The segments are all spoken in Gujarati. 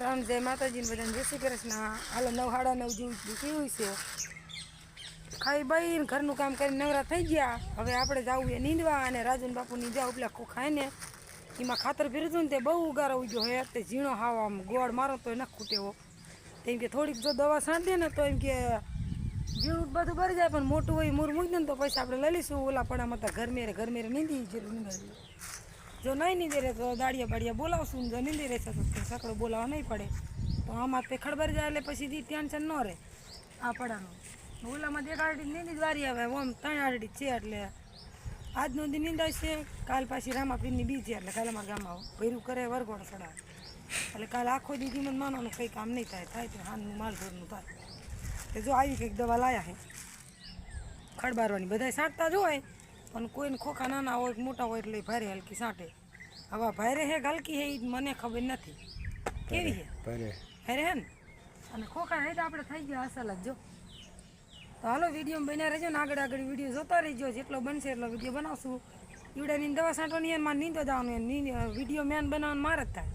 રામ જય માતાજીને બધાને જય શ્રી કૃષ્ણ. હાલો 9:30 જેવું કેવું છે. ખાઈ બાઈને ઘરનું કામ કરીને નવરા થઈ ગયા. હવે આપણે જવું એ નીંદવા અને રાજન બાપુની જાવ પેલા ખાઈને એમાં ખાતર ફેરતું ને તે બહુ ઉગારો ઉગ્યો હે. તે ઝીણો હાવ આમ ગોળ મારો તો ન ખૂટેવો. એમ કે થોડીક જો દવા છાંટી ને તો એમ કે ઝીણું બધું ભરી જાય, પણ મોટું હોય મૂર મૂકી દે ને તો પછી આપણે લઈ લઈશું. ઓલા પડામાં તો ઘરમેરે નીંદી જેટલું નીંદાય. જો નહીં નીંદે રહે તો દાડિયા બાડિયા બોલાવશું. જો નીંદી રહેશે તો સકડો બોલાવવા નહીં પડે. તો આમાં તે ખડબર જાય એટલે પછી ટેન્શન ન રહે આ પડાનું. ઓલામાં એક આરડી નીંદી જ વારી આવે. ઓમ 3 આરડી છે એટલે આજનો દી નીંદાય છે. કાલ પાછી રામાપીરની બી છે એટલે કાલે અમારા ગામમાં ભર્યું કરે વરઘોડો ચડાવે એટલે કાલે આખો દી જીવન માનવાનું કંઈ કામ નહીં થાય તો હાનનું માલઢોરનું થાય. તો જો આવી કંઈક દવા લાયા છે ખડબારવાની. બધા છાંટતા જ હોય પણ કોઈને ખોખા નાના હોય મોટા હોય એટલે ભારે હલકી છાંટે. હવે ભારે હે હલકી હે એ મને ખબર નથી કેવી છે. ભારે હે ને અને ખોખા હે તો આપણે થઈ ગયા અસલ જ. જો તો હાલો વિડીયોમાં બન્યા રહેજો ને આગળ વિડીયો જોતા રહેજો. જેટલો બનશે એટલો વિડીયો બનાવશું. ઈવડાની દવા છાંટવાની એમાં નીંદો જવાનું. વિડીયો મેન બનાવવાનું મારે જ થાય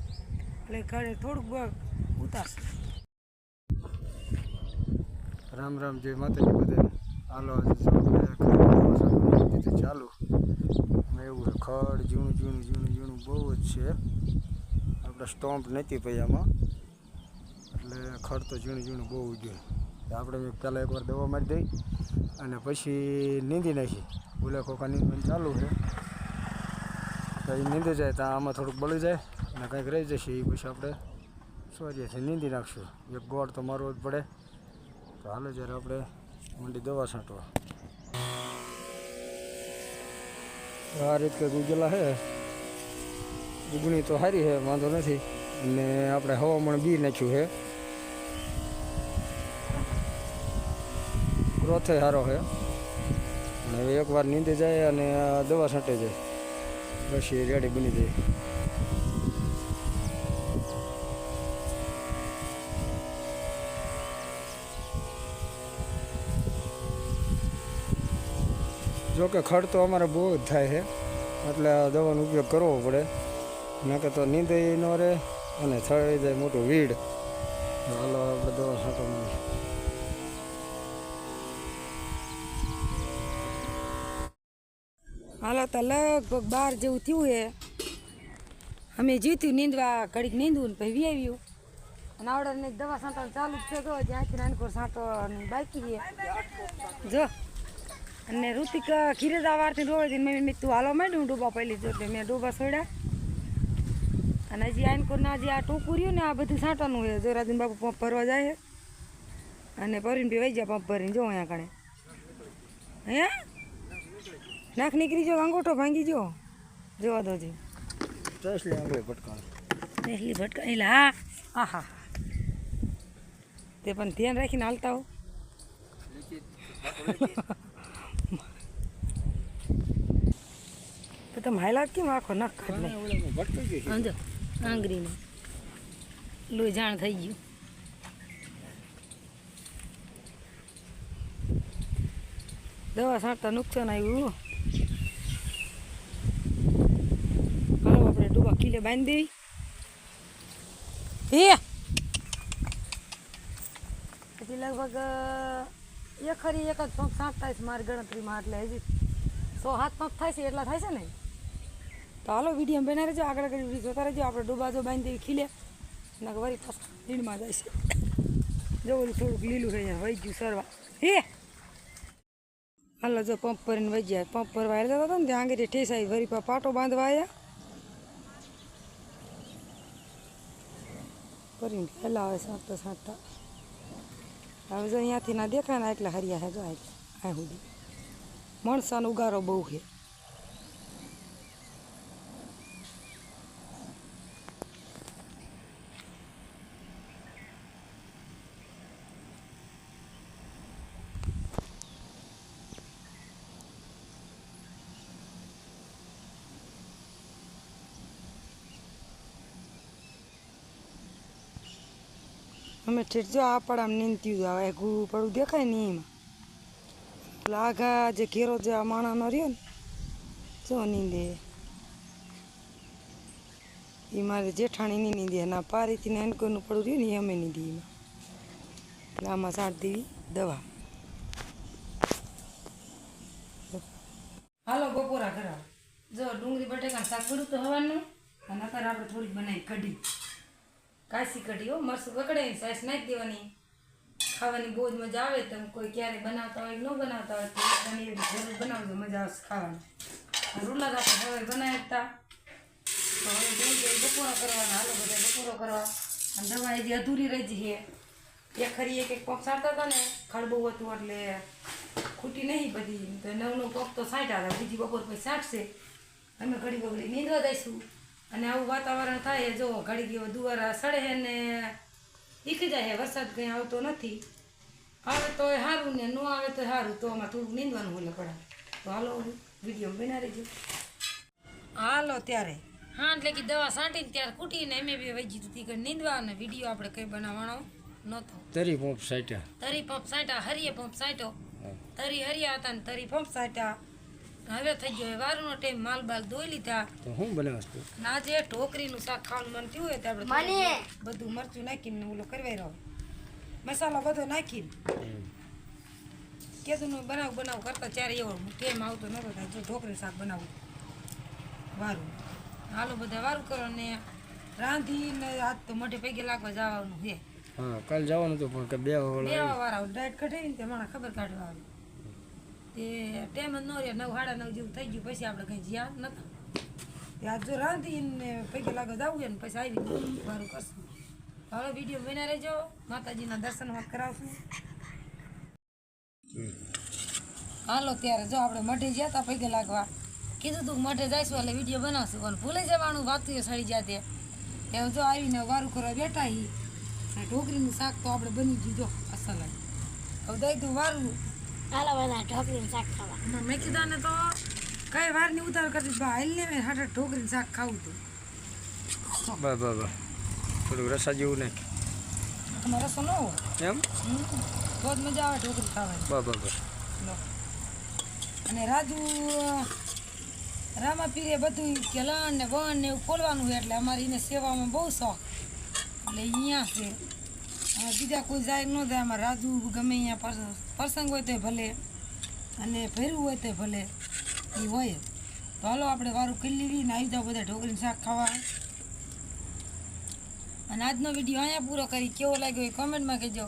એટલે ઘરે થોડુંક ઉતારશે. રામ રામ જય માતાજી બધાને. હાલો ચાલુ એવું ખડ ઝીણું બહુ જ છે. આપણે સ્ટોમ્પ નથી ભાઈ આમાં એટલે ખડ તો ઝીણું બહુ ઉગ્યું. આપણે પહેલાં એકવાર દવા મારી દઈ અને પછી નીંદી નાખી. ભૂલે ખોખા નીંદવાનું ચાલુ છે તો એ નીંદી જાય તો આમાં થોડુંક બળી જાય અને કંઈક રહી જશે. એ પછી આપણે સોરીએથી નીંદી નાખશું. એક ગોળ તો મારવો જ પડે. તો હાલો જ્યારે આપણે મંડી દવા છાંટવા. આ રીતે ઉગેલા છે. ઉગણી તો સારી છે, વાંધો નથી. અને આપણે હવામાન બી નાખ્યું છે. ગ્રોથે સારો છે. અને હવે એકવાર નીંદી જાય અને દવા છાંટે જાય પછી રેડી બની જાય. જોકે ખડ તો અમારે બહુ જ થાય છે એટલે દવાનો ઉપયોગ કરવો પડે. નકે તો નીંદે ન રહે અને થઈ જાય મોટું વીડ. હાલો આપણે દવા છાંટવાની. હાલો તો લગભગ 12 જેવું થયું છે. અમે જીત્યું નીંદવા ઘડીક નીંદવું ને પછી આવ્યું અને આવડને દવા છાંટવાનું ચાલુ જ છે. તો જ્યાંથી નાનકોર છાંટવાની બાકી છે જો. અને ઋતિક ઘીરે જ વારથી રોવે મેં તું હાલો માંડ્યું ડૂબા પહેલી જો એટલે મેં ડૂબા છોડ્યા. અને હજી આનકોરના હજી આ ટૂંકું રહ્યું ને આ બધું છાંટવાનું હોય. જો રાજન બાપુ પંપ ભરવા જાય અને ભરીને બી વહી જાય પંપ ભરીને. જો અહીંયા કણે અહીંયા નાક નીકળી જો અંગોઠો ભાંગી જો જોવા દો જી આંગળી ભટકા એટલે હા હા તે પણ ધ્યાન રાખીને હાલતા હો. તો તમે હાઈલાત કેમ આખો નખ કાઢ નહીં જો આંગળીને લોહી જાણ થઈ ગયું. દવા છાંટતા નુકસાન આવ્યું. હાલો આપણે ડૂબા કિલે બાંધી દેવી. પછી લગભગ એક જ પંપ છાંટતા છે મારી ગણતરીમાં. એટલે હજી 100-7 પંપ થાય છે એટલા થાય છે ને. તો હાલો વિડીયો બના રહેજો. આગળ વિડીયો જોતા રહેજો. આપણે ડૂબા જો બાંધી દેવી ખીલે ને વળી પાછું લીણમાં જાય છે. જો ઓલું થોડુંક લીલું થઈ જાય વહી ગયું સરવા. હાલો જો પંપ ભરીને વહી જાય. પંપ ભરવા જતો હતો ને ત્યાં આગળ ઠેસ આવી. વરી પાટો બાંધવા આવ્યા ભરીને પહેલાં આવે છાંટતા. હવે જો અહીંયાથી ના દેખાય ને એટલે હરિયા છે. જો આ સુધી મણસાનો ઉગારો બહુ છે. અમે ઠેઠ જો આ પડામાં નીંદતી આવે ઘૂ પડું દેખાય ને એમાં આગા જે ઘેરો જે આ માણાનો રહ્યો ને જો નીંદે. એ મારે જેઠાણી નહીં નીંદે ના પારીથી ને કોઈનું પડું રહ્યું ને એ અમે નીંદી એમાં એટલે આમાં છાંટ દેવી દવા. હાલો બપોરા કરાવો. જો ડુંગળી બટેકા શાક કર્યું તો હવાનું અને અત્યારે આપણે થોડીક બનાવી કઢી, કાશી કઢી હો, મરસું કકડે સાઈસ નાખી દેવાની. ખાવાની બહુ જ મજા આવે. તમે કોઈ ક્યારે બનાવતા હોય ન બનાવતા હોય તો તમે એવી જરૂર બનાવજો, મજા આવશે ખાવાની. રૂલા આપણે હવે બનાવતા તો હવે જોઈ બપોરા કરવાના. હાલો બધા બપોરો કરવા. અને દવા હજી અધૂરી રહી જઈએ. એક ખરી એક પંપ સારતા હતા ને ખડબું હતું એટલે ખૂટી નહીં બધી. તો નવનો પંપ તો સાંટ્યા હતા, બીજી બપોર પછી સાંટશે. અમે ઘડી બગડી નીંદવા દઈશું. અને આવું વાતાવરણ થાય જો ઘડી ગયો દુવારા સડે ને ઈકી જાય. વરસાદ કંઈ આવતો નથી. આવે તો સારું ને ન આવે તો સારું. તો આમાં થોડુંક નીંદવાનું ઓલે પડે. તો હાલો વિડીયો બના રહેજો. હાલો ત્યારે હા એટલે કે દવા છાંટીને ત્યારે ખૂટીને એમ બી વહી જીતું હતી કે નીંદવા. અને વિડીયો આપણે કંઈ બનાવવાનો નહોતો. તરી પંપ સાટ્યા, તરી પંપ સાંટ્યા, હરિયે પંપ સાંટ્યો. તરી હરિયા હતા ને તરી પંપ સાંટ્યા. હવે થઈ ગયો વારનો ટાઈમ, માલ બાલ ધોઈ લીધા. તો હું બનાવસ તું ના જે ઢોકરીનું શાક ખાવાનું મન થયું હોય તો આપણે બધું મરચું નાખીને ઓલો કરવાઈ રહ્યો, મસાલો બધો નાખીને કીધું બનાવ કરતા ત્યારે એવો ટાઈમ આવતો નતો થાય. જો ઢોકરી શાક બનાવું વારું. હાલો બધા વારું કરો ને રાંધીને આજ તો મોઢે પૈકી લાગવા જવાનું છે. હા કાલ જવાનું હતું પણ કે બે વાળા ડાયટ કઢાવીને તે મને ખબર કાઢવા આવી તે ટાઈમ જ ન રહે. 9 સાડા 9 જેવું થઈ ગયું. પછી આપણે કંઈ જ્યાં નતા ત્યાં જો રાંધીને પૈકી લાગવા જવું ને પછી આવી વારું કરશું. હવે વિડીયો બના રહેજો. માતાજીના દર્શન કરાવશું. હાલો ત્યારે જો આપણે મઢે ગયા હતા પૈકી લાગવા. કીધું તું મઢે જઈશું એટલે વિડીયો બનાવશું પણ ભૂલી જવાનું વાતું સડી જાતે. ત્યાં જો આવીને વારું કરવા બેઠા હી. ઢોકરીનું શાક તો આપણે બની ગયું જો અસલ. હવે દઈ દઉં વારું. હાલો બધા ઢોકળીનું શાક ખાવા. મેં કીધા ને તો કઈ વારની ઉતાર કરતી હાલ ને હાટે ઢોકરીનું શાક ખાવું હતું. બરાબર થોડુંક રસા જેવું નહીં આમાં રસો ન હોય એમ બહુ જ મજા આવે ઢોકરી ખાવાની. બરાબર. અને રાજુ રામાપીરે બધું કે લણ ને વણ ને એવું ખોલવાનું હોય એટલે અમારે એને સેવામાં બહુ શોખ. એટલે અહીંયા છે બીજા કોઈ જાય ન જાય. અમારે રાજુ ગમે અહીંયા પ્રસંગ હોય તો ભલે અને ભર્યું હોય તો ભલે એ હોય. તો હાલો આપણે વારું કરી લીધી ને આવી જાઓ બધા ઢોકરીનું શાક ખાવા. અને આજનો વિડીયો અહીંયા પૂરો કરી કેવો લાગ્યો એ કોમેન્ટમાં કહેજો.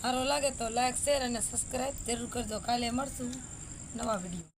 સારો લાગે તો લાઈક શેર અને સબસ્ક્રાઈબ જરૂર કરજો. કાલે મળશું નવા વિડીયો.